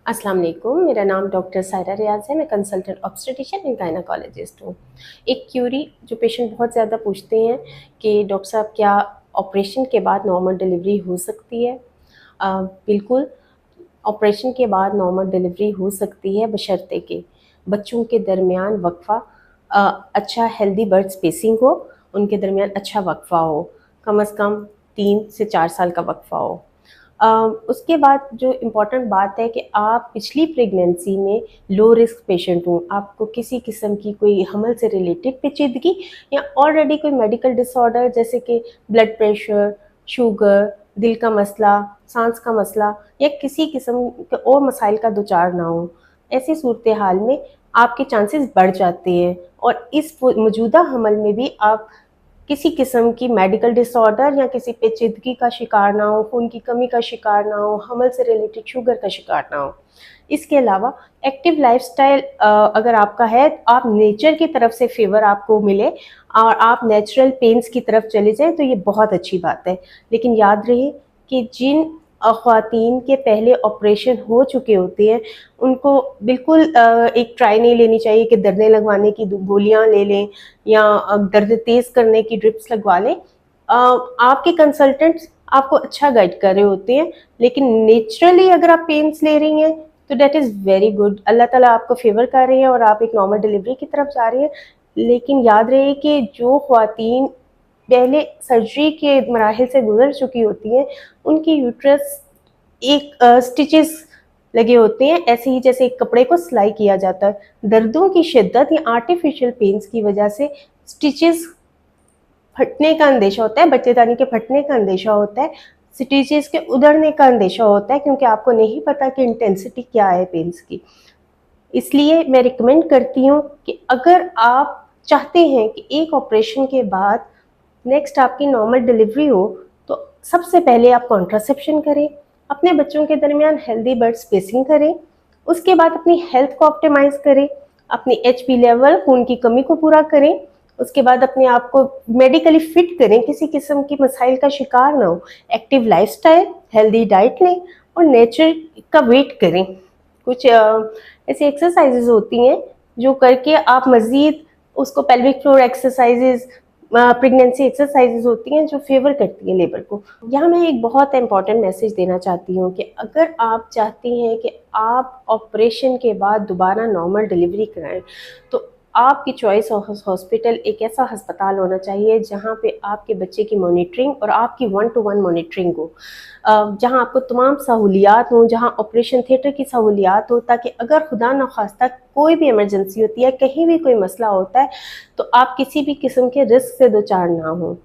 अस्सलाम वालेकुम, मेरा नाम डॉक्टर सायरा रियाज़ है। मैं कंसल्टेंट ऑब्स्टेट्रिशियन एंड गायनेकोलॉजिस्ट हूँ। एक क्यूरी जो पेशेंट बहुत ज़्यादा पूछते हैं कि डॉक्टर साहब क्या ऑपरेशन के बाद नॉर्मल डिलीवरी हो सकती है? बिल्कुल, ऑपरेशन के बाद नॉर्मल डिलीवरी हो सकती है बशर्ते कि बच्चों के दरमियान वक़फ़ा अच्छा हेल्दी बर्थ स्पेसिंग हो, उनके दरमियान अच्छा वक़फ़ा हो, कम से कम 3 से 4 साल का वक़फ़ा हो। अ, उसके बाद जो इम्पॉर्टेंट बात है कि आप पिछली प्रेगनेंसी में लो रिस्क पेशेंट हो, आपको किसी किस्म की कोई हमल से रिलेटेड पेचीदगी या ऑलरेडी कोई मेडिकल डिसऑर्डर जैसे कि ब्लड प्रेशर, शुगर, दिल का मसला, सांस का मसला या किसी किस्म के और मसाइल का दुचार ना हो। ऐसी सूरत हाल में आपके चांसेस बढ़ जाते हैं और इस मौजूदा हमल में भी आप किसी किस्म की मेडिकल डिसऑर्डर या किसी पेचीदगी का शिकार ना हो, खून की कमी का शिकार ना हो, हमल से रिलेटेड शुगर का शिकार ना हो। इसके अलावा एक्टिव लाइफस्टाइल अगर आपका है, आप नेचर की तरफ से फेवर आपको मिले और आप नेचुरल पेन्स की तरफ चले जाएँ तो ये बहुत अच्छी बात है। लेकिन याद रहे कि जिन ख़वातीन के पहले ऑपरेशन हो चुके होते हैं, उनको बिल्कुल एक ट्राई नहीं लेनी चाहिए कि दर्दें लगवाने की गोलियाँ ले लें या दर्द तेज़ करने की ड्रिप्स लगवा लें। आपके कंसल्टेंट्स आपको अच्छा गाइड कर रहे होते हैं, लेकिन नेचुरली अगर आप पेन्स ले रही हैं तो दैट इज़ वेरी गुड। अल्लाह ताला आपको फेवर कर रहे हैं और आप एक नॉर्मल डिलीवरी की तरफ जा रही हैं। लेकिन याद रहे कि जो ख़वातीन पहले सर्जरी के मराहिल से गुजर चुकी होती हैं, उनकी यूट्रस एक स्टिचेस लगे होते हैं, ऐसे ही जैसे एक कपड़े को सिलाई किया जाता है। दर्दों की शिद्दत या आर्टिफिशियल पेन्स की वजह से स्टिचेस फटने का अंदेशा होता है, बच्चेदानी के फटने का अंदेशा होता है, स्टिचेस के उधड़ने का अंदेशा होता है, क्योंकि आपको नहीं पता कि इंटेंसिटी क्या है पेन्स की। इसलिए मैं रिकमेंड करती हूँ कि अगर आप चाहते हैं कि एक ऑपरेशन के बाद नेक्स्ट आपकी नॉर्मल डिलीवरी हो, तो सबसे पहले आप कॉन्ट्रासेप्शन करें, अपने बच्चों के दरमियान हेल्दी बर्थ स्पेसिंग करें, उसके बाद अपनी हेल्थ को ऑप्टिमाइज़ करें, अपनी एचपी लेवल, खून की कमी को पूरा करें, उसके बाद अपने आप को मेडिकली फिट करें, किसी किस्म की मसाइल का शिकार ना हो, एक्टिव लाइफस्टाइल, हेल्दी डाइट लें और नेचर का वेट करें। कुछ ऐसी एक्सरसाइजेज होती हैं जो करके आप मज़ीद उसको pelvic floor exercises, pregnancy exercises होती हैं जो फेवर करती हैं लेबर को। यहाँ मैं एक बहुत इंपॉर्टेंट मैसेज देना चाहती हूँ कि अगर आप चाहती हैं कि आप ऑपरेशन के बाद दोबारा नॉर्मल डिलीवरी कराएं, तो आपकी चॉइस हॉस्पिटल एक ऐसा अस्पताल होना चाहिए जहाँ पे आपके बच्चे की मॉनिटरिंग और आपकी 1-to-1 मॉनिटरिंग हो, जहाँ आपको तमाम सहूलियात हों, जहाँ ऑपरेशन थिएटर की सहूलियात हो, ताकि अगर खुदा न खास्ता कोई भी इमरजेंसी होती है, कहीं भी कोई मसला होता है, तो आप किसी भी किस्म के रिस्क से दो चार ना हों।